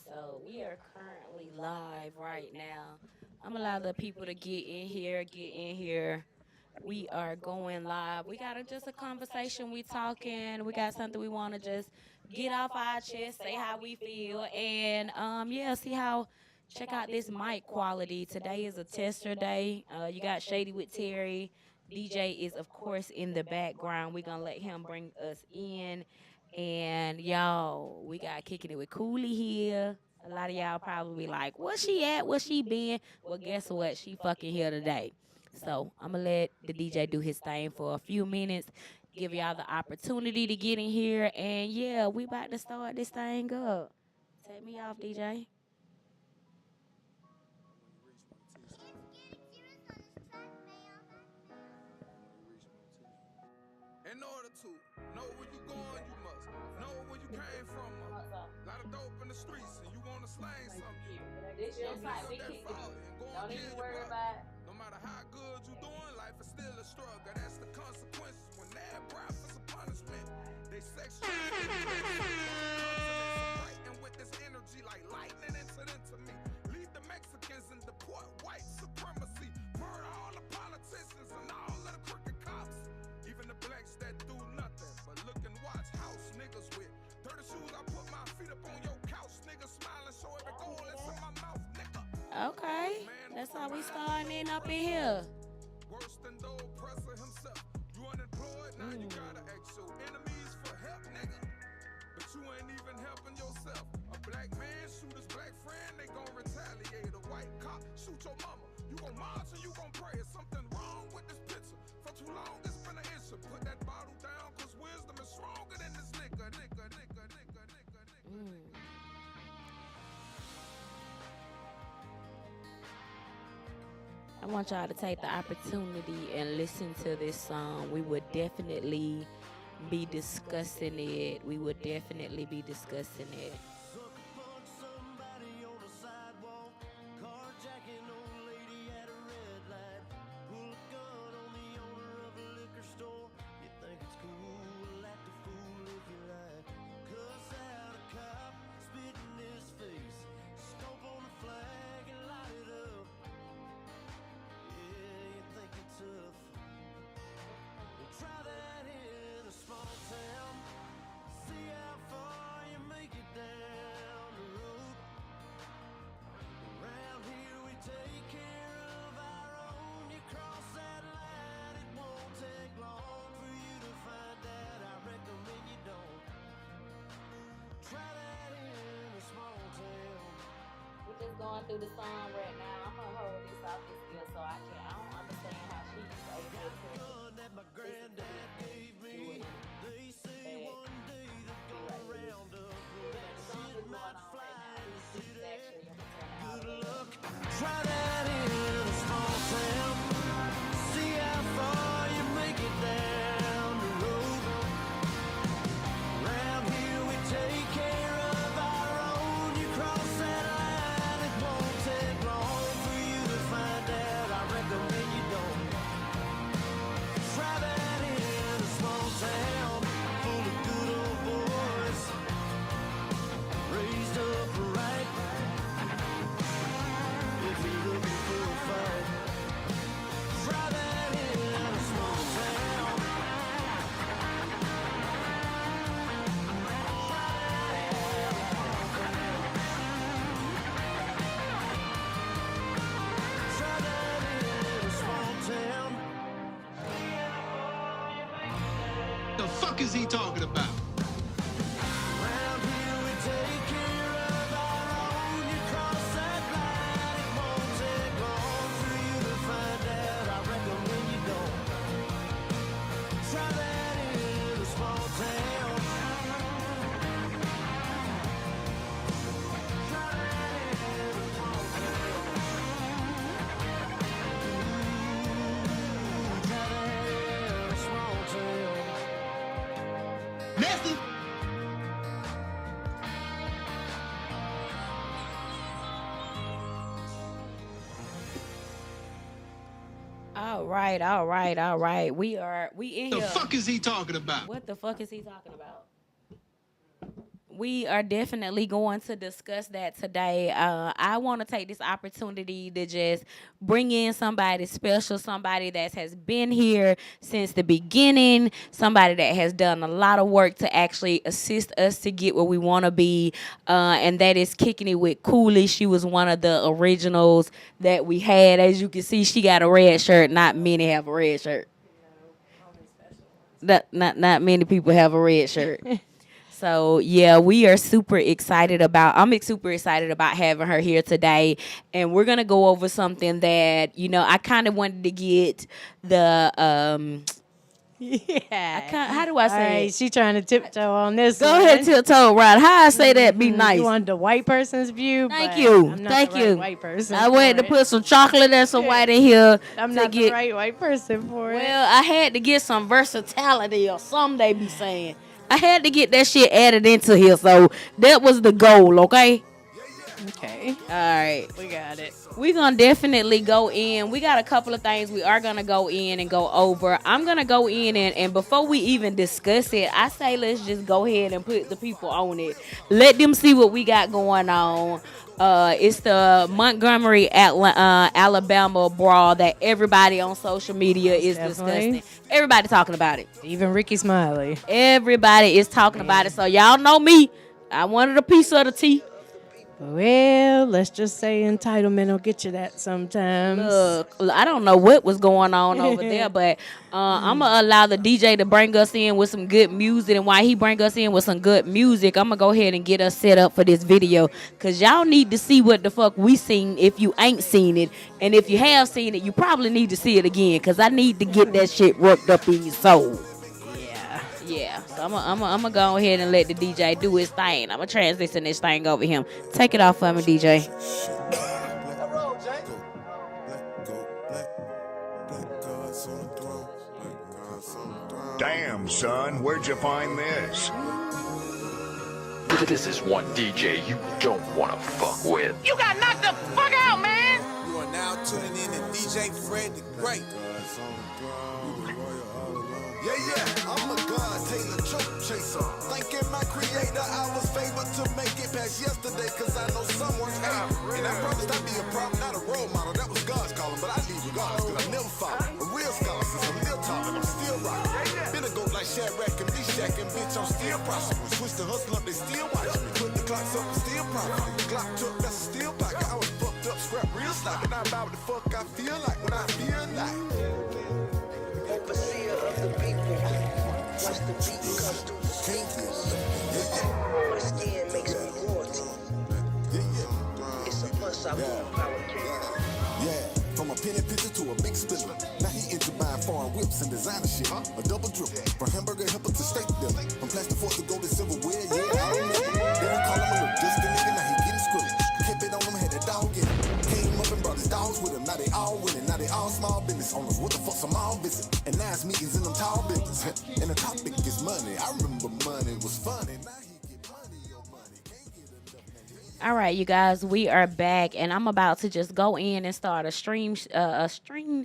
So we are currently live right now. I'm allow the people to get in here, get in here. We are going live. We got just a conversation. We talking. We got something we want to just get off our chest, say how we feel, and yeah, see how. Check out this mic quality. Today is a tester day. You got Shady with Teri. DJ is of course in the background. We're gonna let him bring us in. And y'all, we got kicking it with Cooley here. A lot of y'all probably be like, where she at? Where she been? Well, guess what? She fucking here today. So I'm gonna let the DJ do his thing for a few minutes, give y'all the opportunity to get in here, and yeah, we about to start this thing up. Take me off, DJ. In order to know where you going, you must know where you came from. A lot of dope in the streets, and you wanna slang something. This your side. We kick it. Don't even worry about it. No matter how good you doing, life is still a struggle. That's the consequences when that breath is a punishment. They sex fighting with this energy like lightning incident to me. Lead the Mexicans and deport white supremacy. Murder all the politicians and all of the crooked cops. Even the blacks that do nothing but look and watch house niggas with dirty shoes. I put my feet up on your couch, niggas smiling, show every goal that's in my mouth, nigga. Okay, that's how we starting up in here. Worse than the oppressor himself. You unemployed, now you gotta ask your enemies for help, nigga. But you ain't even helping yourself. A black man shoot his black friend, they gon' retaliate. A white cop shoot your mama. You gon' march and you gon' pray. Is something wrong with this picture? For too long it's been an issue. Put that bottle down, cause wisdom is stronger than this liquor. I want y'all to take the opportunity and listen to this song. We would definitely be discussing it. We would definitely be discussing it. Just going through the song right now. I'm gonna hold this off this ear so I don't understand how she's able to that my granddad gave me. They say one day they're gonna round up. That song is not flying. Good luck. Try that in a small town. See how far you make it down the road. Round here we take care of our own. You cross that line, it won't take long for you to find out. I recommend you don't. Try that in a small town full of good old boys, raised up right. If you're looking for a fight, try that in a small town. Try that in a small town. The fuck is he talking about? Round here we take care of our own. You cross that line, it won't take long for you to find out. I recommend you don't. Try that in a small town. Try that in a small town. Try that in a small town. Nasty. All right. We in The here. fuck is he talking about? What the fuck is he talking about? We are definitely going to discuss that today. I want to take this opportunity to just bring in somebody special, somebody that has been here since the beginning, somebody that has done a lot of work to actually assist us to get where we want to be, and that is Kicking It with Cooley. She was one of the originals that we had. As you can see, she got a red shirt. Not many have a red shirt. Not many people have a red shirt. So yeah, we are super excited about. Super excited about having her here today, and we're gonna go over something that I kind of wanted to get the Yeah. how do I say All right, it? she trying to tiptoe on this Go one. ahead, tiptoe right. How I say that? Be nice. You want the white person's view? Thank but you. I'm not Thank the right you. white person. I went to for it. put some chocolate and some white in here. I'm to not get, the right white person for it. Well, I had to get some versatility or something they be saying. I had to get that shit added into here, so that was the goal, okay? Okay. All right. We got it. We're going to definitely go in. We got a couple of things we are going to go in and go over. I'm going to go in and before we even discuss it, I say let's just go ahead and put the people on it. Let them see what we got going on. It's the Montgomery Alabama brawl that everybody on social media is Definitely. discussing. Everybody talking about it. Even Ricky Smiley. Everybody is talking about it. So y'all know me. I wanted a piece of the tea. Well, let's just say entitlement will get you that sometimes. Look, I don't know what was going on over there, but I'm going to allow the DJ to bring us in with some good music. And while he bring us in with some good music, I'm going to go ahead and get us set up for this video. Because y'all need to see what the fuck we seen if you ain't seen it. And if you have seen it, you probably need to see it again. Because I need to get that shit worked up in your soul. Yeah, so I'm gonna go ahead and let the DJ do his thing. I'm gonna transition this thing over him. Take it off for me, DJ. Damn, son, where'd you find this? This is one DJ you don't want to fuck with. You got knocked the fuck out, man! You are now tuning in to DJ Fred the Great. Yeah, I'm a God, Taylor Choke Chaser. Thanking my creator, I was favored to make it past yesterday, cause I know someone's hate. And I promised I'd be a problem, not a role model. That was God's calling, but I leave regardless, cause I never follow. A real scholar since I'm still talking, I'm still rocking. Been a goat like Shadrach and Meshach, and bitch, I'm still prospering. Switch the hustle up, they still watching me. Put the clocks up, I'm still profiting. The clock took, that's a steel pocket. I was fucked up, scrap real sloppy. Now about what the fuck I feel like when I feel like. Overseer of the people. Once the beat comes through the speakers, my skin makes me royalty. It's a must, I want power. Yeah, from a penny picture to a big spiller. Now he into buying foreign whips and designer shit. A double dribble, from hamburger helper to steak dinner. From plastic fork to gold to silverware, yeah, I don't know. They don't call him a little distant nigga, now he getting scribbled. Kept it on him, had a dog in him. Came up and brought his dogs with him, now they all winning. Now they all small business owners, what the fuck's a mall visit? And now it's meetings in them tall buildings. And the topic is money, I remember money was funny. Now he get money, your money can't get enough. All right, you guys, we are back, and I'm about to just go in and start a stream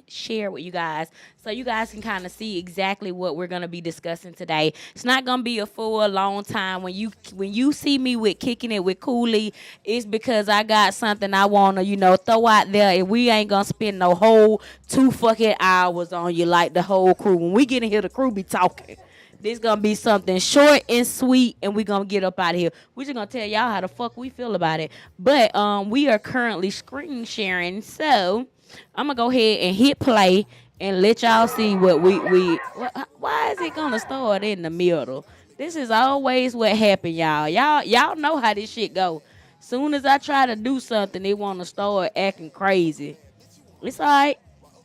share with you guys, so you guys can kind of see exactly what we're gonna be discussing today. It's not gonna be a full long time. When you see me with Kicking It with Cooley, it's because I got something I wanna throw out there, and we ain't gonna spend no whole 2 fucking hours on you like the whole crew. When we get in here, the crew be talking. This gonna be something short and sweet, and we gonna get up out of here. We just gonna tell y'all how the fuck we feel about it. But we are currently screen sharing, so I'm gonna go ahead and hit play and let y'all see what why is it gonna start in the middle? This is always what happen, y'all. Y'all know how this shit go. Soon as I try to do something, they wanna start acting crazy. It's alright.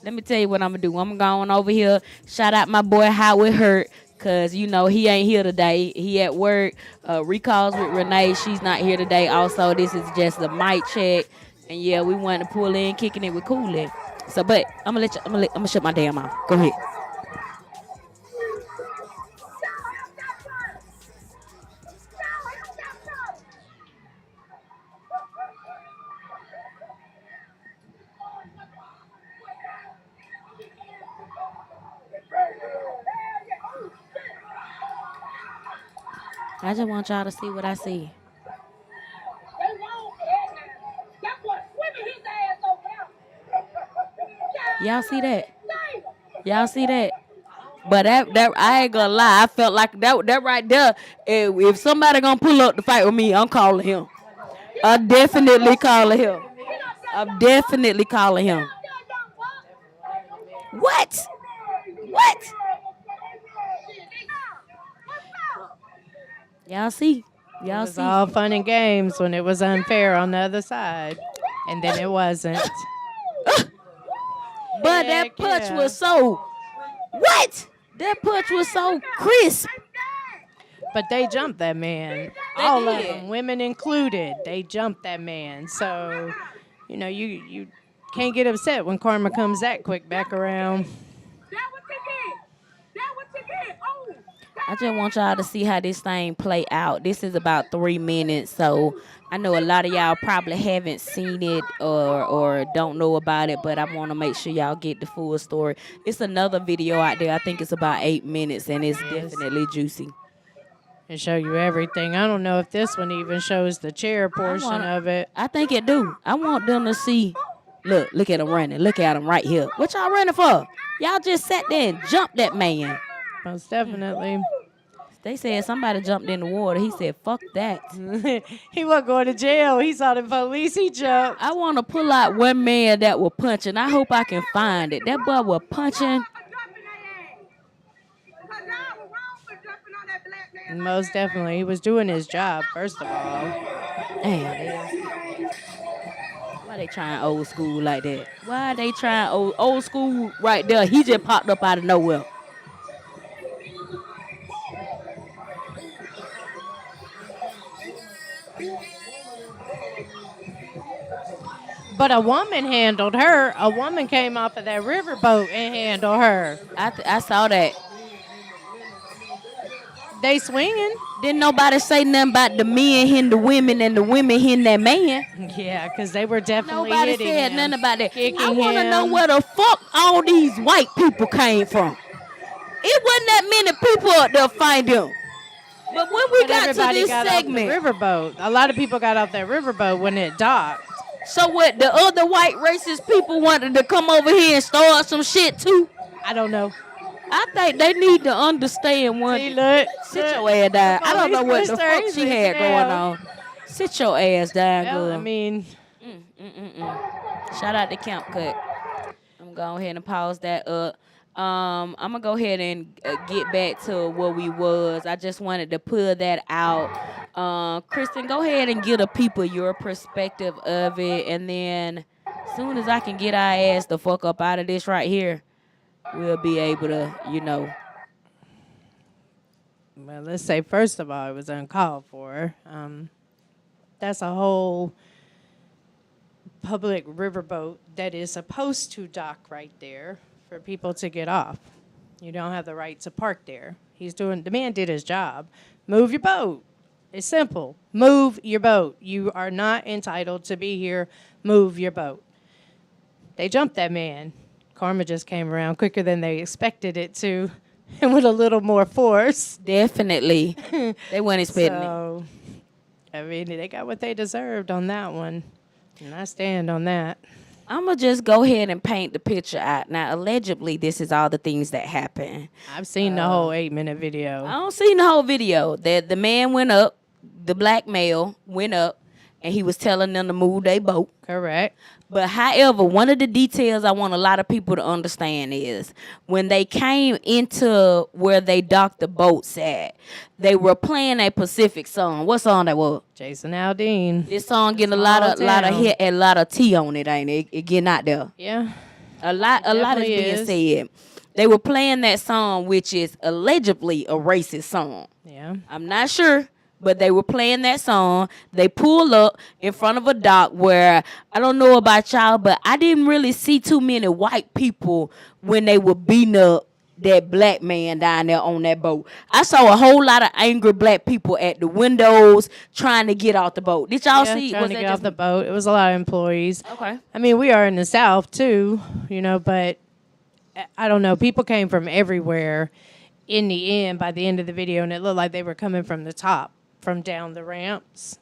Let me tell you what I'm gonna do. I'm going over here. Shout out my boy Howard Hurt. Cause he ain't here today. He at work. Recalls with Renee. She's not here today. Also, this is just a mic check. And yeah, we want to pull in Kicking It with Cooley. So, but I'm gonna shut my damn mouth. Go ahead. I just want y'all to see what I see. Y'all see that? Y'all see that? But that I ain't gonna lie, I felt like that right there. If somebody gonna pull up to fight with me, I'm calling him. I'm definitely calling him. I'm definitely calling him. What? What? Y'all see? It Y'all was see? all fun and games when it was unfair on the other side. And then it wasn't. But that punch was so what? That punch was so crisp. But they jumped that man. They All of did. them, women included. They jumped that man. So, you can't get upset when karma comes that quick back around. I just want y'all to see how this thing play out. This is about 3 minutes, so I know a lot of y'all probably haven't seen it or don't know about it, but I want to make sure y'all get the full story. It's another video out there. I think it's about 8 minutes, and it's definitely juicy. And show you everything. I don't know if this one even shows the chair portion of it. I think it do. I want them to see. Look at him running. Look at him right here. What y'all running for? Y'all just sat there and jumped that man. Most definitely. They said somebody jumped in the water. He said, fuck that. He wasn't going to jail. He saw the police. He jumped. I want to pull out one man that was punching. I hope I can find it. That boy was punching. Most definitely. He was doing his job, first of all. Damn. Why they trying old school like that? Why they trying old school right there? He just popped up out of nowhere. But a woman handled her. A woman came off of that riverboat and handled her. I saw that. They swinging. Didn't nobody say nothing about the men hitting the women and the women hitting that man. Yeah, because they were definitely Nobody hitting said him, nothing about that. kicking I want to know him. where the fuck all these white people came from. It wasn't that many people up there find them. But when we got to this segment, off the riverboat. A lot of people got off that riverboat when it docked. So what? The other white racist people wanted to come over here and start some shit too? I don't know. I think they need to understand one. See, look, Sit your ass down. I don't know what the fuck she had going now. on. Sit your ass down, Well, girl. I mean, Shout out to Camp Cut. I'm going to go ahead and pause that up. I'm going to go ahead and get back to where we was. I just wanted to pull that out. Kristen, go ahead and give the people your perspective of it. And then as soon as I can get our ass the fuck up out of this right here, we'll be able to, well, let's say, first of all, it was uncalled for. That's a whole public riverboat that is supposed to dock right there for people to get off. You don't have the right to park there. The man did his job. Move your boat. It's simple. Move your boat. You are not entitled to be here. Move your boat. They jumped that man. Karma just came around quicker than they expected it to, and with a little more force. Definitely. They weren't expecting it. So, I mean, they got what they deserved on that one, and I stand on that. I'm going to just go ahead and paint the picture out. Now, allegedly, this is all the things that happened. I've seen the whole 8-minute video. I don't see the whole video. The man went up, the black male went up, and he was telling them to move their boat. Correct. But however, one of the details I want a lot of people to understand is when they came into where they docked the boats at, they were playing a Pacific song. What song that was? Jason Aldean. This song getting a lot of hit and a lot of tea on it, ain't it? It getting out there. Yeah. A lot is being said. They were playing that song, which is allegedly a racist song. Yeah. I'm not sure, but they were playing that song. They pulled up in front of a dock where, I don't know about y'all, but I didn't really see too many white people when they were beating up that black man down there on that boat. I saw a whole lot of angry black people at the windows trying to get off the boat. Did y'all see? Trying to get off the boat. It was a lot of employees. Okay. I mean, we are in the South, too, but I don't know. People came from everywhere. in the end, by the end of the video, and it looked like they were coming from the top, from down the ramps.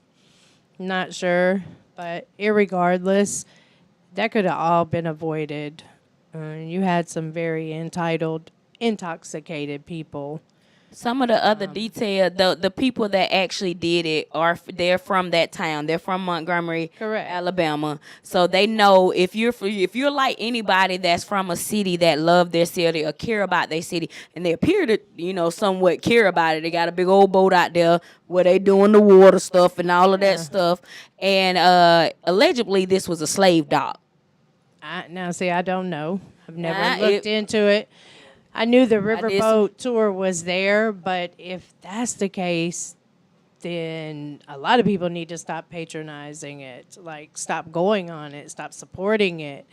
Not sure, but irregardless, that could have all been avoided. You had some very entitled, intoxicated people. Some of the other detail, the people that actually did it they're from that town. They're from Montgomery, Correct. Alabama. So they know if you're like anybody that's from a city that love their city or care about their city, and they appear to somewhat care about it. They got a big old boat out there where they doing the water stuff and all of that stuff. And allegedly this was a slave dock. I don't know. I've never looked into it. I knew the riverboat tour was there, but if that's the case, then a lot of people need to stop patronizing it. Like, stop going on it, stop supporting it,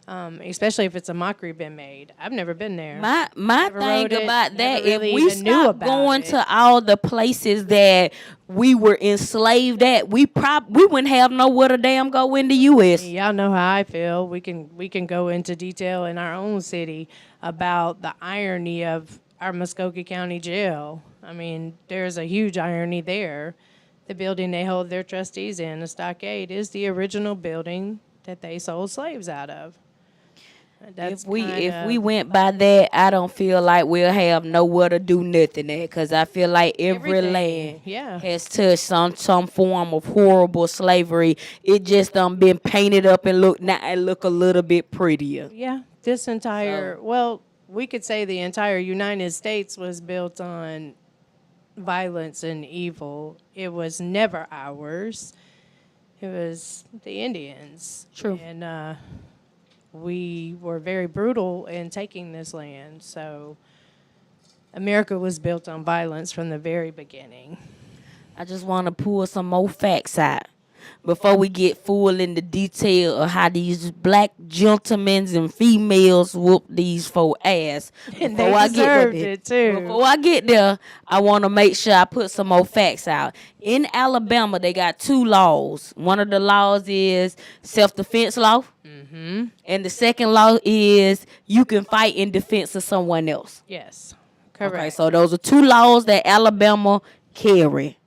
especially if it's a mockery been made. I've never been there. My thing about that, if really we even knew stop about going it. to all the places that we were enslaved at, we wouldn't have nowhere to damn go in the U.S. Y'all know how I feel. We can go into detail in our own city about the irony of our Muskogee County Jail. I mean, there's a huge irony there. The building they hold their trustees in, the stockade, is the original building that they sold slaves out of. That's If we went by that, I don't feel like we'll have nowhere to do nothing at, because I feel like every land has touched some form of horrible slavery. It just been painted up and look a little bit prettier. Yeah, this entire we could say the entire United States was built on violence and evil. It was never ours. It was the Indians. True. And we were very brutal in taking this land. So America was built on violence from the very beginning. I just want to pull some more facts out before we get full into detail of how these black gentlemen and females whoop these folk ass. And they deserved it too. Before I get there, I want to make sure I put some more facts out. In Alabama, they got 2 laws. One of the laws is self-defense law. Mm-hmm. And the second law is you can fight in defense of someone else. Yes, correct. Okay, so those are 2 laws that Alabama carry.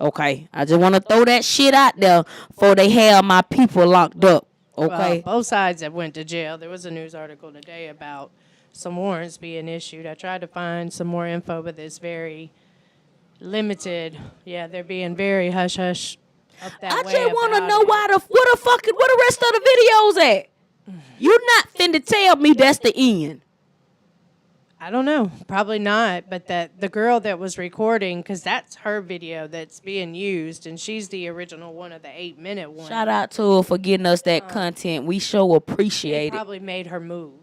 Okay, I just want to throw that shit out there before they have my people locked up. Okay. Well, both sides have went to jail. There was a news article today about some warrants being issued. I tried to find some more info, but it's very limited. Yeah, they're being very hush-hush up that I way just want to about know it. where the rest of the videos at. You're not finna tell me that's the end. I don't know. Probably not. But that the girl that was recording, because that's her video that's being used, and she's the original one of the 8-minute one. Shout out to her for getting us that content. We sure appreciate it. Probably made her move.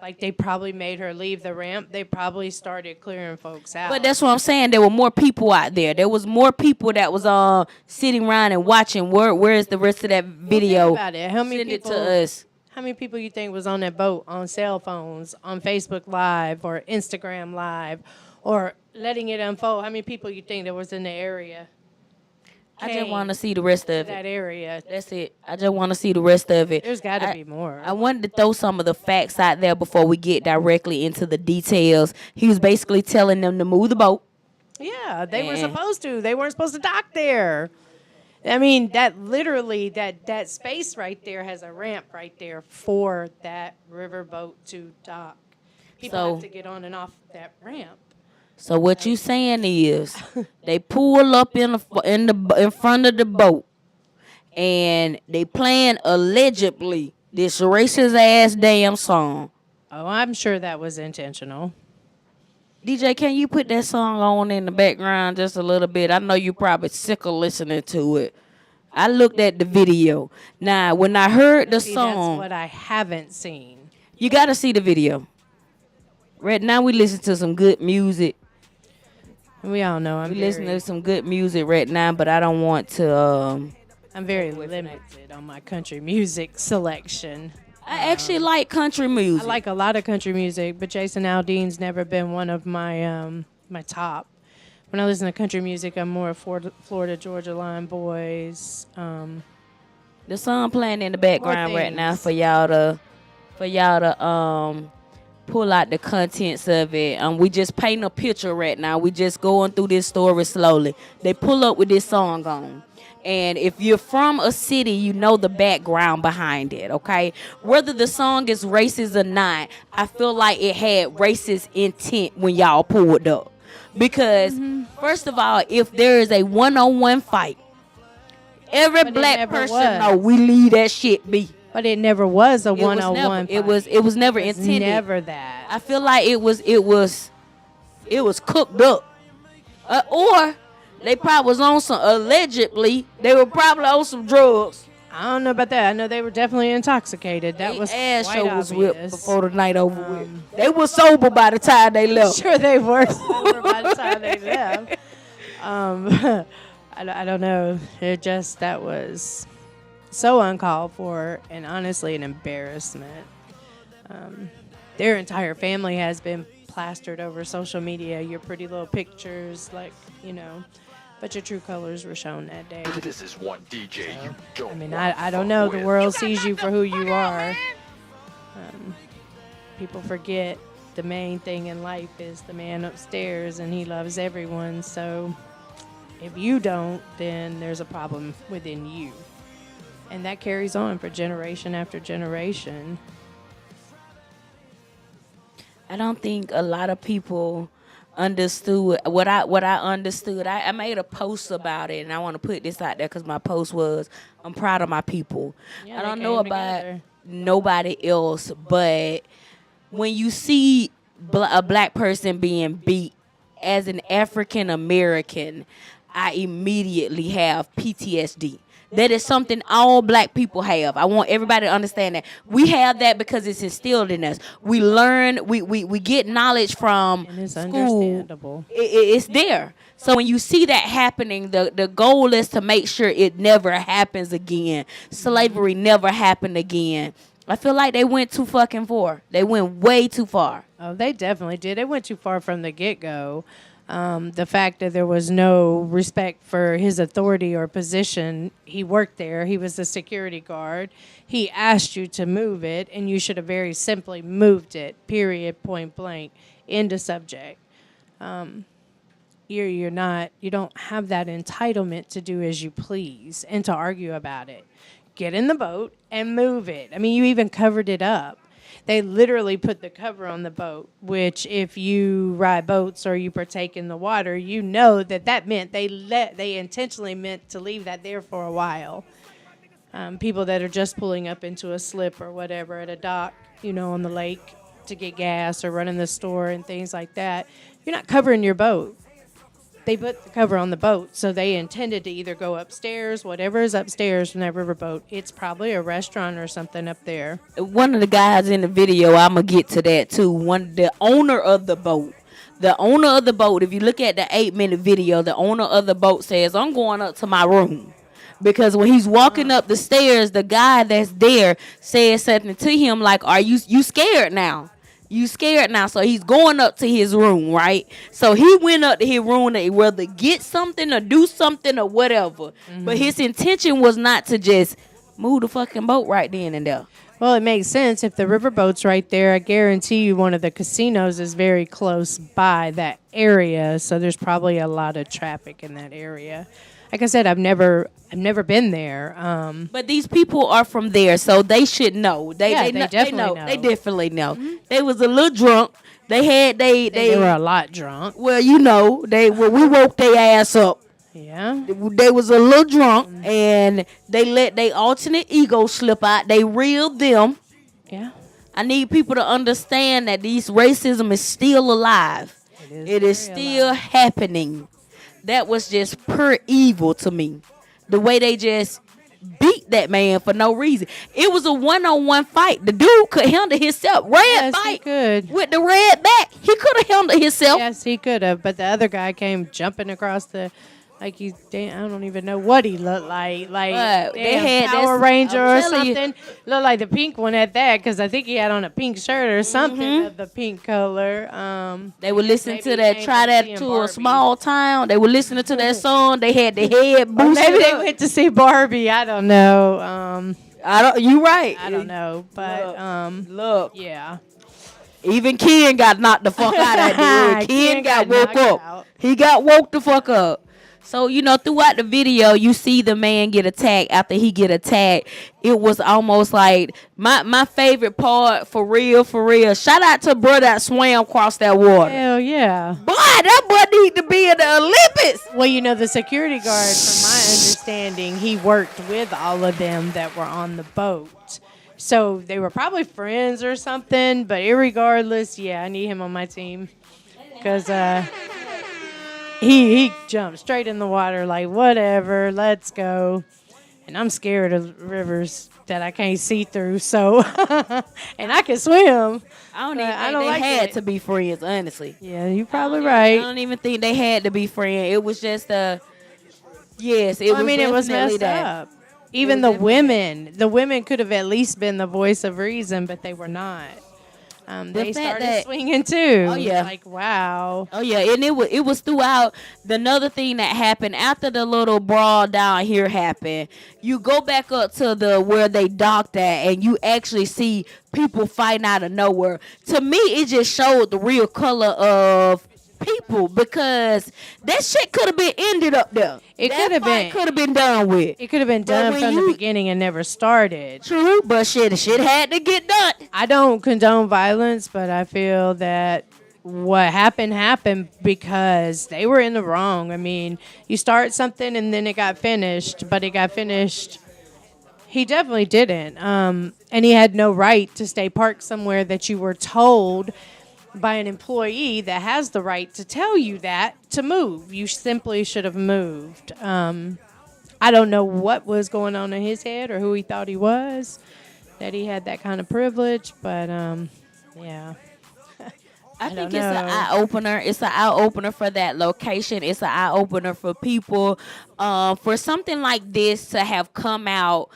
Like, they probably made her leave the ramp. They probably started clearing folks out. But that's what I'm saying. There were more people out there. There was more people that was sitting around and watching. Where is the rest of that video? Think about it. How many Send people, it to us. How many people you think was on that boat, on cell phones, on Facebook Live or Instagram Live, or letting it unfold? How many people you think that was in the area? I just want to see the rest of That it. area. That's it. I just want to see the rest of it. There's got to be more. I wanted to throw some of the facts out there before we get directly into the details. He was basically telling them to move the boat. Yeah, they were supposed to. They weren't supposed to dock there. I mean, that literally, that space right there has a ramp right there for that riverboat to dock. People have to get on and off that ramp. So what you saying is they pull up in front of the boat and they playing allegedly this racist ass damn song. Oh, I'm sure that was intentional. DJ, can you put that song on in the background just a little bit? I know you probably sick of listening to it. I looked at the video. Now, when I heard the song, That's what I haven't seen. you got to see the video. Right now, we listen to some good music. We all know We listen to some good music right now, but I don't want to. I'm very limited on my country music selection. I actually like country music. I like a lot of country music, but Jason Aldean's never been one of my my top. When I listen to country music, I'm more Florida Georgia Line Boys. The song playing in the background right now for y'all to pull out the contents of it. We just paint a picture right now. We just going through this story slowly. They pull up with this song on. And if you're from a city, you know the background behind it, okay? Whether the song is racist or not, I feel like it had racist intent when y'all pulled up. Because, first of all, if there is a one-on-one fight, every black person know we leave that shit be. But it never was a one-on-one fight. It was never intended. Never that. I feel like it was cooked up. Or they probably was on some, allegedly, they were probably on some drugs. I don't know about that. I know they were definitely intoxicated. That was ass quite show obvious. was whipped before the night over with. They were sober by the time they left. Sure they were sober by the time they left. I don't know. That was so uncalled for and honestly an embarrassment. Their entire family has been plastered over social media. Your pretty little pictures, but your true colors were shown that day. This is one DJ you don't I don't know. The world sees you for who you are. People forget the main thing in life is the man upstairs, and he loves everyone. So if you don't, then there's a problem within you. And that carries on for generation after generation. I don't think a lot of people understood what I understood. I made a post about it, and I want to put this out there because my post was, I'm proud of my people. Yeah, I don't know about nobody else, but when you see a black person being beat, as an African American, I immediately have PTSD. That is something all black people have. I want everybody to understand that. We have that because it's instilled in us. We learn, we get knowledge from and it's school. Understandable. It's there. So when you see that happening, the goal is to make sure it never happens again. Slavery never happened again. I feel like they went too fucking far. They went way too far. Oh, they definitely did. They went too far from the get-go. The fact that there was no respect for his authority or position. He worked there. He was the security guard. He asked you to move it, and you should have very simply moved it, period, point blank, end of subject. You don't have that entitlement to do as you please and to argue about it. Get in the boat and move it. I mean, you even covered it up. They literally put the cover on the boat, which if you ride boats or you partake in the water, you know that meant they intentionally meant to leave that there for a while. People that are just pulling up into a slip or whatever at a dock, on the lake to get gas or running the store and things like that, you're not covering your boat. They put the cover on the boat, so they intended to either go upstairs, whatever is upstairs from that riverboat. It's probably a restaurant or something up there. One of the guys in the video, I'm going to get to that too. The owner of the boat, if you look at the 8-minute video, the owner of the boat says, I'm going up to my room. Because when he's walking up the stairs, the guy that's there says something to him like, are you scared now? You scared now, so he's going up to his room, right? So he went up to his room to whether get something or do something or whatever. Mm-hmm. But his intention was not to just move the fucking boat right then and there. Well, it makes sense. If the riverboat's right there, I guarantee you one of the casinos is very close by that area, so there's probably a lot of traffic in that area. Like I said, I've never been there. But these people are from there, so they should know. They definitely know. They definitely know. Mm-hmm. They was a little drunk. They were a lot drunk. Well, we woke their ass up. Yeah. They was a little drunk, and they let their alternate ego slip out. They reeled them. Yeah. I need people to understand that this racism is still alive. It is still happening. That was just pure evil to me. The way they just beat that man for no reason. It was a one-on-one fight. The dude could handle himself. He could. With the red back. He could have handled himself. Yes, he could have. But the other guy came jumping across the... I don't even know what he looked like. They had Power Ranger or something. Looked like the pink one at that, because I think he had on a pink shirt or something of the pink color. They were listening to that, try that to Barbie. A small town. They were listening to that song. They had the head boosted. Maybe they went to see Barbie. I don't know. You right. I don't know. But look. Yeah. Even Ken got knocked the fuck out of that dude. Ken got woke knocked up. out. He got woke the fuck up. So, throughout the video, you see the man get attacked. After he get attacked, it was almost like my favorite part, for real. Shout out to bro that swam across that water. Hell yeah. Boy, that boy need to be in the Olympics. Well, the security guard, from my understanding, he worked with all of them that were on the boat. So they were probably friends or something. But irregardless, yeah, I need him on my team. Because he jumped straight in the water like, whatever, let's go. And I'm scared of rivers that I can't see through. So, and I can swim. I don't even think they had to be friends, honestly. Yeah, you're probably right. I don't even think they had to be friends. It was just yes, it was. I mean, it was definitely messed that. up. Even the women could have at least been the voice of reason, but they were not. They started swinging too. Oh yeah, like wow. Oh yeah, and it was throughout. Another thing that happened after the little brawl down here happened, you go back up to where they docked at, and you actually see people fighting out of nowhere. To me, it just showed the real color of people, because that shit could have been ended up there. It could have been done with. It could have been done from the beginning and never started. True, but shit had to get done. I don't condone violence, but I feel that what happened because they were in the wrong. I mean, you start something and then it got finished, but it got finished. He definitely didn't. And he had no right to stay parked somewhere that you were told by an employee that has the right to tell you that to move. You simply should have moved. I don't know what was going on in his head or who he thought he was, that he had that kind of privilege, but yeah. I think it's an eye opener. It's an eye opener for that location. It's an eye opener for people. For something like this to have come out,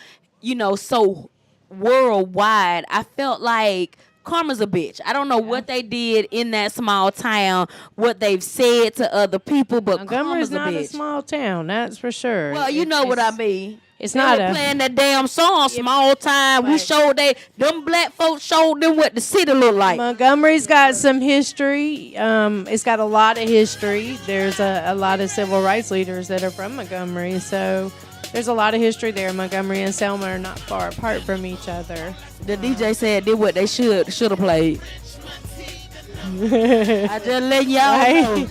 so worldwide, I felt like karma's a bitch. I don't know what they did in that small town, what they've said to other people, but Montgomery's karma's a bitch. not a small town, that's for sure. Well, you know what I mean. It's they not were playing that damn song, small time. We showed them black folks showed them what the city look like. Montgomery's got some history. It's got a lot of history. There's a lot of civil rights leaders that are from Montgomery, so there's a lot of history there. Montgomery and Selma are not far apart from each other. The DJ said did what they should have played. I just let y'all know.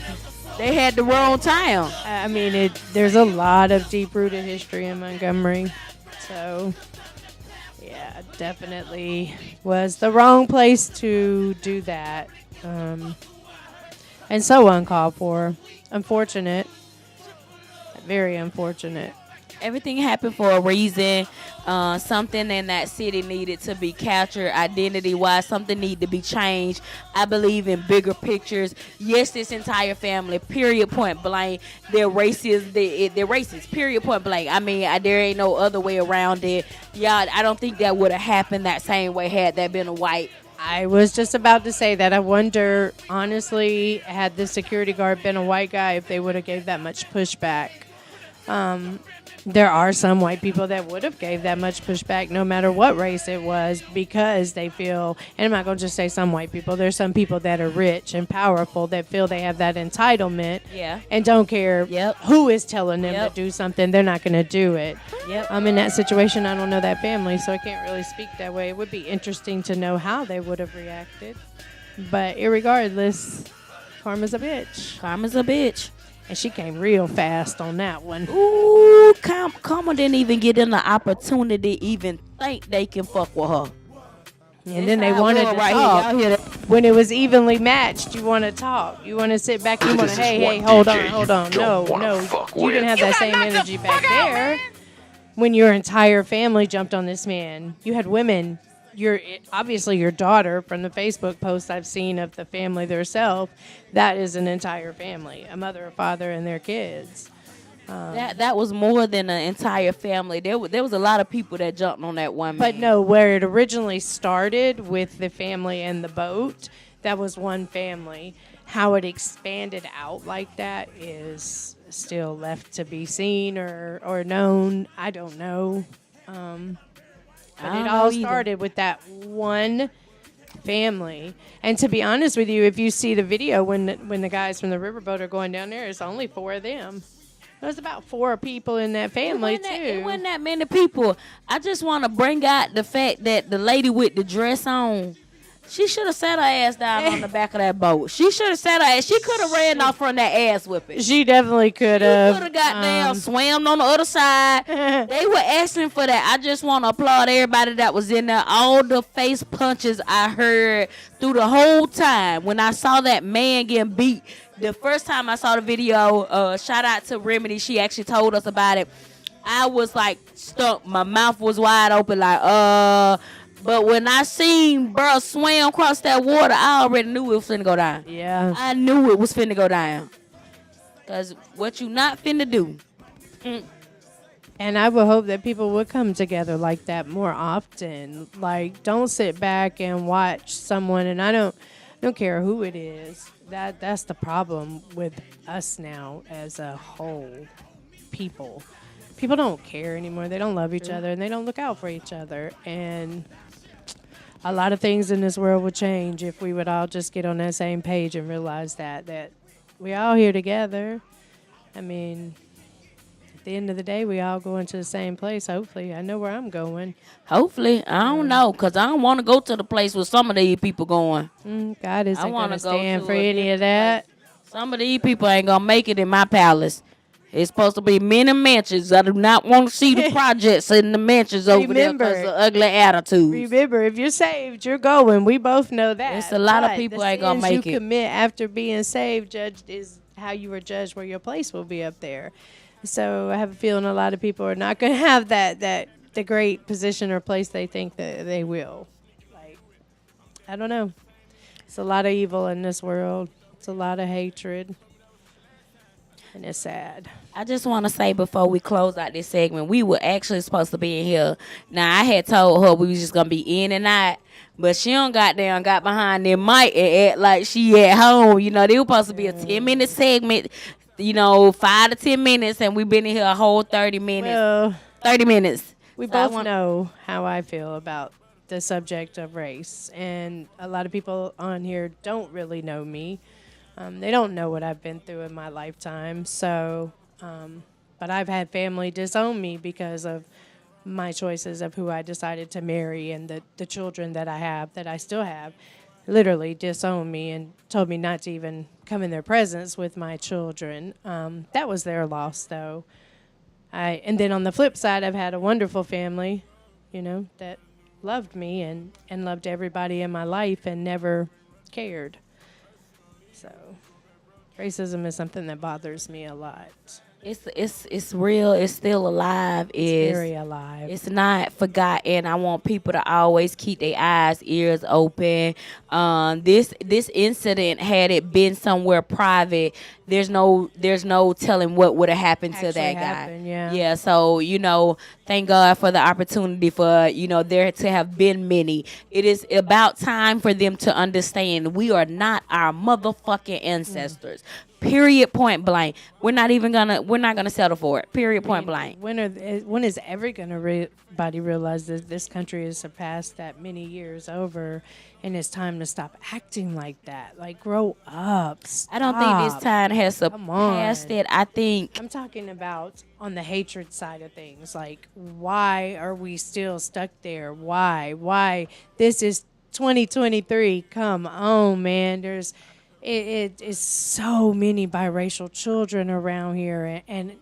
They had the wrong town. I mean, there's a lot of deep-rooted history in Montgomery. So, yeah, definitely was the wrong place to do that. And so uncalled for. Unfortunate. Very unfortunate. Everything happened for a reason. Something in that city needed to be captured identity-wise. Something needed to be changed. I believe in bigger pictures. Yes, this entire family, period, point blank, they're racist. They're racist, period, point blank. I mean, there ain't no other way around it. Yeah, I don't think that would have happened that same way had that been a white. I was just about to say that. I wonder, honestly, had the security guard been a white guy, if they would have gave that much pushback. There are some white people that would have gave that much pushback no matter what race it was, because they feel, and I'm not going to just say some white people, there's some people that are rich and powerful that feel they have that entitlement and don't care who is telling them to do something, they're not going to do it. I'm in that situation. I don't know that family, so I can't really speak that way. It would be interesting to know how they would have reacted. But irregardless, karma's a bitch. Karma's a bitch. And she came real fast on that one. Ooh, Karma didn't even get in the opportunity to even think they can fuck with her. And then they wanted to talk. When it was evenly matched, you want to talk. You want to sit back. You want to, hey, hold on. No. You didn't have that same energy back there. When your entire family jumped on this man. You had women. Obviously your daughter, from the Facebook post I've seen of the family themselves, that is an entire family, a mother, a father, and their kids. That was more than an entire family. There was a lot of people that jumped on that one man. But no, where it originally started with the family and the boat, that was one family. How it expanded out like that is still left to be seen or known. I don't know. But it all started with that one family. And to be honest with you, if you see the video when the guys from the riverboat are going down there, it's only 4 of them. There's about 4 people in that family It too. wasn't that many people. I just want to bring out the fact that the lady with the dress on, she should have sat her ass down on the back of that boat. She should have sat her ass. She could have ran off from that ass whipping. She definitely could have. Could have got down, swam on the other side. They were asking for that. I just want to applaud everybody that was in there. All the face punches I heard through the whole time. When I saw that man getting beat, the first time I saw the video, shout out to Remedy. She actually told us about it. I was like stuck. My mouth was wide open like, But when I seen bruh swam across that water, I already knew it was finna go down. Yeah. I knew it was finna go down. Because what you not finna do. And I would hope that people would come together like that more often. Like, don't sit back and watch someone, and I don't care who it is. That's the problem with us now as a whole people. People don't care anymore. They don't love each other, and they don't look out for each other. And a lot of things in this world would change if we would all just get on that same page and realize that we all here together. I mean, at the end of the day, we all going to the same place, hopefully. I know where I'm going. Hopefully. I don't know, because I don't want to go to the place where some of these people going. God isn't going to stand for a any of that. place. Some of these people ain't going to make it in my palace. It's supposed to be many mansions. I do not want to see the projects in the mansions over there because of ugly attitudes. Remember, if you're saved, you're going. We both know that. It's a lot of people ain't going to make you it. commit after being saved judged is how you were judged where your place will be up there. So I have a feeling a lot of people are not going to have the great position or place they think that they will. Like, I don't know. It's a lot of evil in this world. It's a lot of hatred. And it's sad. I just want to say before we close out this segment, we were actually supposed to be in here. Now, I had told her we was just going to be in and out, but she got behind their mic and act like she at home. You know, they were supposed to be a 10-minute segment, 5 to 10 minutes, and we've been in here a whole 30 minutes. Well, 30 minutes. We both know how I feel about the subject of race, and a lot of people on here don't really know me. They don't know what I've been through in my lifetime. So, but I've had family disown me because of my choices of who I decided to marry, and the children that I have, that I still have, literally disowned me and told me not to even come in their presence with my children. That was their loss, though. And then on the flip side, I've had a wonderful family, that loved me and loved everybody in my life and never cared. So, racism is something that bothers me a lot. It's real. It's still alive. It's very alive. It's not forgotten. I want people to always keep their eyes, ears open. This incident, had it been somewhere private, there's no telling what would have happened to that guy. Yeah. So thank God for the opportunity for there to have been many. It is about time for them to understand we are not our motherfucking ancestors. Period. Point blank. We're not gonna settle for it. Period. Point blank. When is everybody realize that this country has surpassed that many years over, and it's time to stop acting like that? Like, grow up. Stop. I don't think this time has surpassed it. I think I'm talking about on the hatred side of things. Like, why are we still stuck there? Why? This is 2023. Come on, man. It is so many biracial children around here, and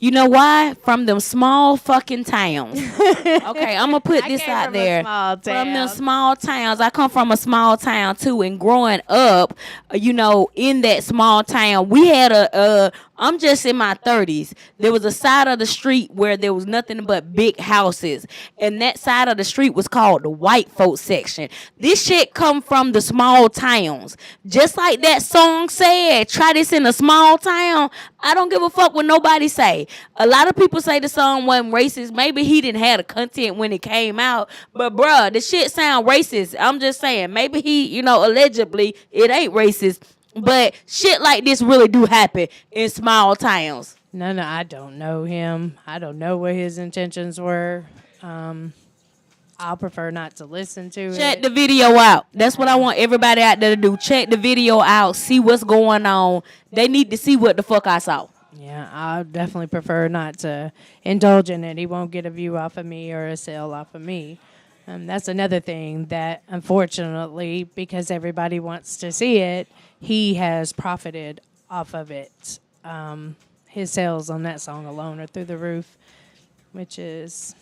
you know why? From them small fucking towns. Okay, I'm gonna put this out there. From them small towns. I come from a small town too, and growing up, in that small town, we had I'm just in my 30s. There was a side of the street where there was nothing but big houses. And that side of the street was called the white folks section. This shit come from the small towns. Just like that song said, try this in a small town. I don't give a fuck what nobody say. A lot of people say the song wasn't racist. Maybe he didn't have the content when it came out. But bruh, the shit sound racist. I'm just saying. Maybe he, allegedly, it ain't racist. But shit like this really do happen in small towns. No, I don't know him. I don't know what his intentions were. I'll prefer not to listen to Check it. the video out. That's what I want everybody out there to do. Check the video out. See what's going on. They need to see what the fuck I saw. Yeah, I definitely prefer not to indulge in it. He won't get a view off of me or a sale off of me. That's another thing that, unfortunately, because everybody wants to see it, he has profited off of it. His sales on that song alone are through the roof, which is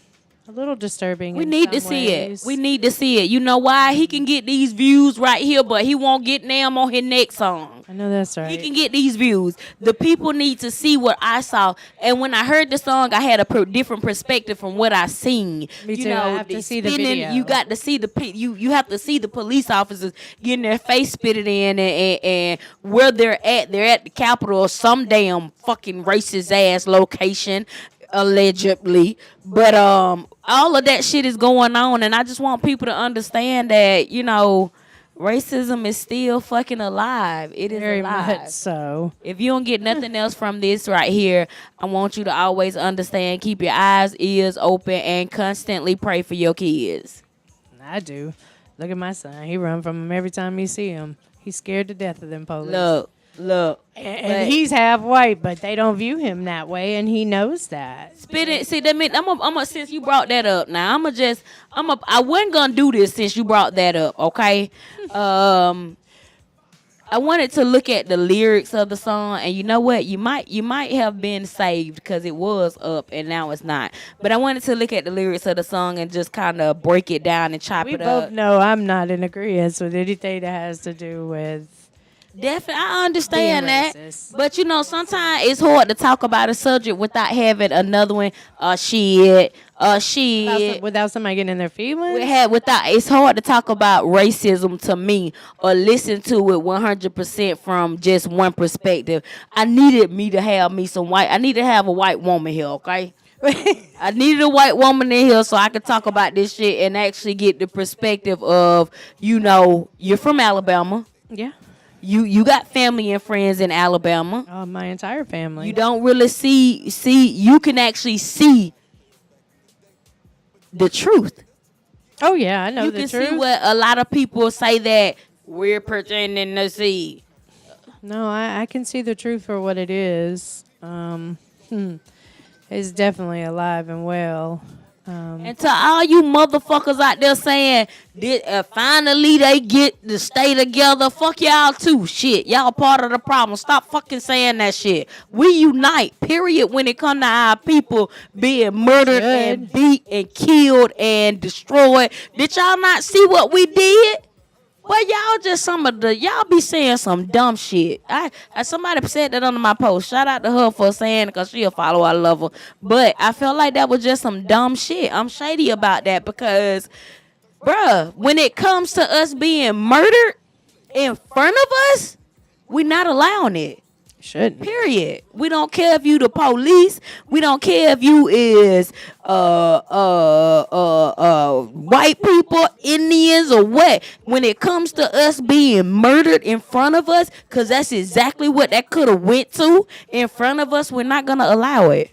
a little disturbing. We need to see it. We need to see it. You know why? He can get these views right here, but he won't get them on his next song. I know that's right. He can get these views. The people need to see what I saw. And when I heard the song, I had a different perspective from what I seen. Me too. You know, I have to see the video. You got to see you have to see the police officers getting their face spitted in and where they're at. They're at the Capitol or some damn fucking racist ass location, allegedly. But all of that shit is going on, and I just want people to understand that, you know, racism is still fucking alive. It is Very alive. much so. If you don't get nothing else from this right here, I want you to always understand, keep your eyes, ears open, and constantly pray for your kids. I do. Look at my son. He run from him every time he see him. He's scared to death of them police. Look. And he's half white, but they don't view him that way, and he knows that. Spit it. See, that mean I'm since you brought that up. Now I wasn't gonna do this since you brought that up. Okay. I wanted to look at the lyrics of the song, and you know what? You might have been saved because it was up and now it's not. But I wanted to look at the lyrics of the song and just kind of break it down and chop We it both up. know I'm not in agreement with anything that has to do with. Definitely, I understand being that. racist. But you know, sometimes it's hard to talk about a subject without having another one. Shit. Without somebody getting in their feelings. It's hard to talk about racism to me or listen to it 100% from just one perspective. I needed to have a white woman here, okay? I needed a white woman in here so I could talk about this shit and actually get the perspective of, you know, you're from Alabama. Yeah. You got family and friends in Alabama. My entire family. You don't really see you can actually see the truth. Oh yeah, I know You the can truth. see what a lot of people say that we're pretending to see. No, I can see the truth for what it is. It's definitely alive and well. And to all you motherfuckers out there saying, finally they get to stay together, fuck y'all too. Shit, y'all part of the problem. Stop fucking saying that shit. We unite, period, when it come to our people being murdered and beat and killed and destroyed. Did y'all not see what we did? Well, y'all just y'all be saying some dumb shit. Somebody said that under my post. Shout out to her for saying it because she a follower. I love her. But I felt like that was just some dumb shit. I'm shady about that because, bruh, when it comes to us being murdered in front of us, we not allowing it. Shouldn't. Period. We don't care if you the police. We don't care if you is white people, Indians, or what. When it comes to us being murdered in front of us, because that's exactly what that could have went to in front of us, we're not gonna allow it.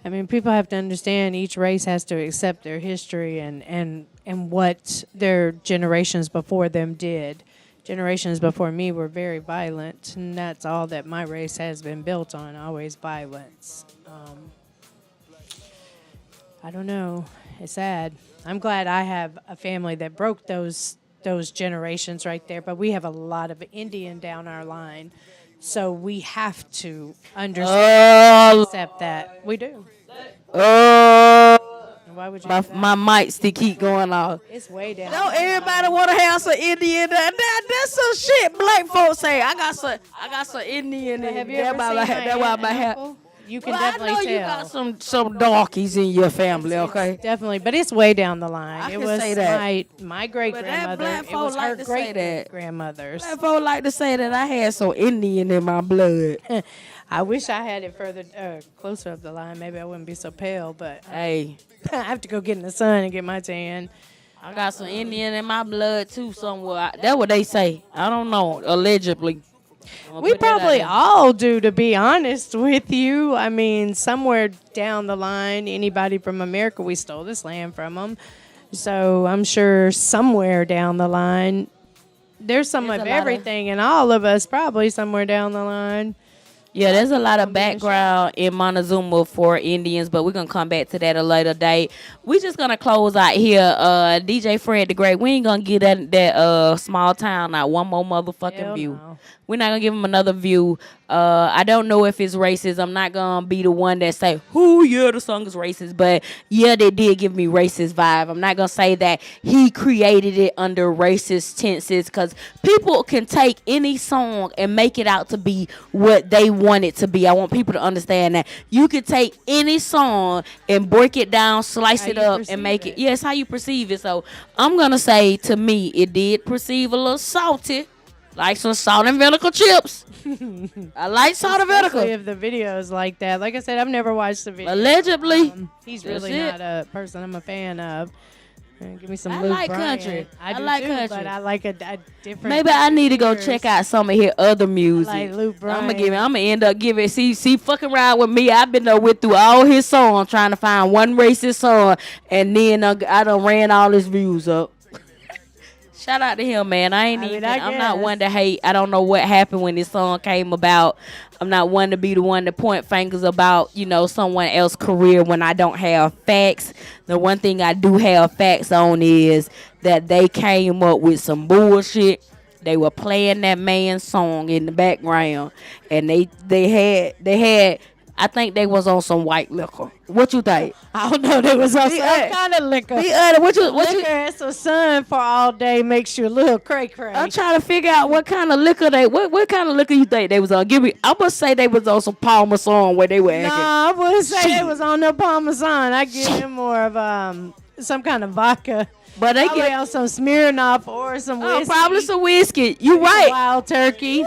I mean, people have to understand each race has to accept their history and what their generations before them did. Generations before me were very violent, and that's all that my race has been built on, always violence. I don't know. It's sad. I'm glad I have a family that broke those generations right there, but we have a lot of Indian down our line, so we have to understand and accept that. We do. Why would you do that? My mic still keep going off. It's way down. Don't everybody want to have some Indian? That's some shit black folks say. I got some Indian. Have you ever seen my aunt and uncle? You can definitely I know tell. you got some darkies in your family, okay? Definitely, but it's way down the line. I It can was say that. my great grandmother. black It folk was her like to say great that. grandmother's. Black folk like to say that I had some Indian in my blood. I wish I had it further closer up the line. Maybe I wouldn't be so pale, but Hey, I have to go get in the sun and get my tan. I got some Indian in my blood too somewhere. That's what they say. I don't know. Allegedly. We probably all do, to be honest with you. I mean, somewhere down the line, anybody from America, we stole this land from them. So I'm sure somewhere down the line, there's some There's of a lot of- everything, and all of us probably somewhere down the line. Yeah, there's a lot of background in Montezuma for Indians, but we're gonna come back to that a later date. We just gonna close out here. DJ Fred the Great. We ain't gonna give that small town not one more motherfucking Hell view. no. We're not gonna give him another view. I don't know if it's racist. I'm not gonna be the one that say, "Who? Yeah, the song is racist." But yeah, they did give me racist vibe. I'm not gonna say that he created it under racist tenses, because people can take any song and make it out to be what they want it to be. I want people to understand that you can take any song and break it down, slice How it you up, perceive and make it. it. Yes, how you perceive it. So I'm gonna say, to me, it did perceive a little salty. Like some salt and vinegar chips. I like salt and Especially vinegar. if the video is like that. Like I said, I've never watched the video. Allegedly. He's That's really it. not a person I'm a fan of. Give me some I Luke like Bryan. country. I I do like too, country. but I like a different. Maybe I need to go check out some of his other music. like Luke I'm Bryan. gonna end up giving. See, fucking around with me. I've been went through all his songs trying to find one racist song, and then I done ran all his views up. Shout out to him, man. I'm not guess. one to hate. I don't know what happened when this song came about. I'm not one to be the one to point fingers about, someone else's career when I don't have facts. The one thing I do have facts on is that they came up with some bullshit. They were playing that man's song in the background, and they had. I think they was on some white liquor. What you think? I don't know. There was also Be some honest. kind of liquor. What you? Liquor and some sun for all day makes you a little cray cray. I'm trying to figure out what kind of liquor what kind of liquor you think they was on. I'm gonna say they was on some Parmesan where they were acting. Nah, I wouldn't say Shit. they was on no Parmesan. I give him more of some kind of vodka. But they Probably get on some Smirnoff or some whiskey. probably some whiskey. You Some right. Wild turkey.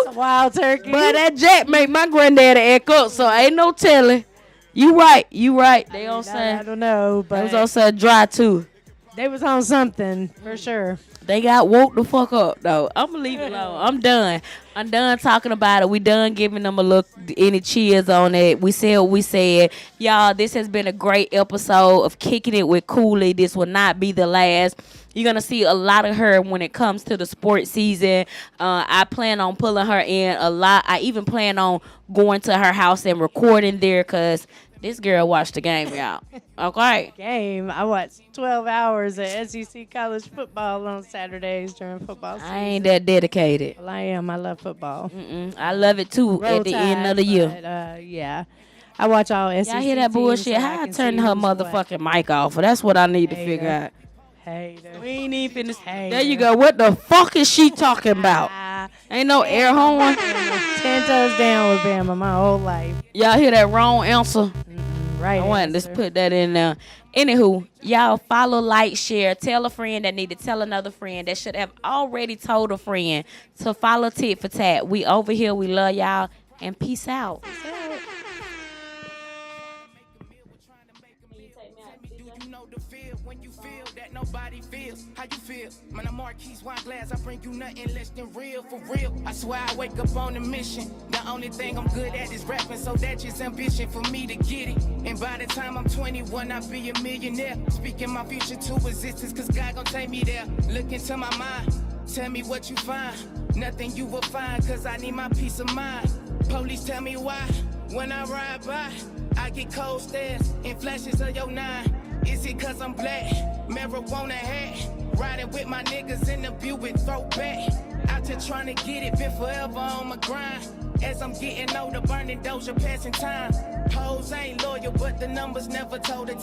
Some wild turkey. But that Jack make my granddaddy act up, so ain't no telling. You right. They on I some. don't know, They was but on some dry too. they was on something for sure. They got woke the fuck up though. I'm gonna leave it alone. I'm done. I'm done talking about it. We done giving them a look, any cheers on it. We said what we said. Y'all, this has been a great episode of Kicking It with Cooley. This will not be the last. You're going to see a lot of her when it comes to the sports season. I plan on pulling her in a lot. I even plan on going to her house and recording there, because this girl watched the game, y'all. Okay. Game. I watched 12 hours of SEC college football on Saturdays during football season. I ain't that dedicated. Well, I am. I love football. I love it too. Roll At the end Tide, of the year. but, yeah. I watch all SEC Y'all hear that teams bullshit? so How I can turn see her who's what. motherfucking mic off? Well, that's what I need to Hater. figure out. Hater. We ain't even finished. Hater. There you go. What the fuck is she talking about? Ain't no air horn. 10 toes down with Bama my whole life. Y'all hear that wrong answer? Right. I wanted to just put that in there. Anywho, y'all follow, like, share. Tell a friend that need to tell another friend that should have already told a friend to follow Tit for Tat. We over here. We love y'all. And peace out. Nobody feels how you feel. Man, I'm Marquise wine glass. I bring you nothing less than real for real. I swear I wake up on a mission. The only thing I'm good at is rapping, so that's just ambition for me to get it. And by the time I'm 21, I'll be a millionaire. Speaking my future to existence, cause God gon' take me there. Look into my mind. Tell me what you find. Nothing you will find, cause I need my peace of mind. Police tell me why. When I ride by, I get cold stares and flashes of your nine. Is it cause I'm black? Marijuana hat. Riding with my niggas in the Buick throwback. Out here trying to get it, been forever on my grind. As I'm getting older, burning doja, passing time. Hoes ain't loyal, but the numbers never told the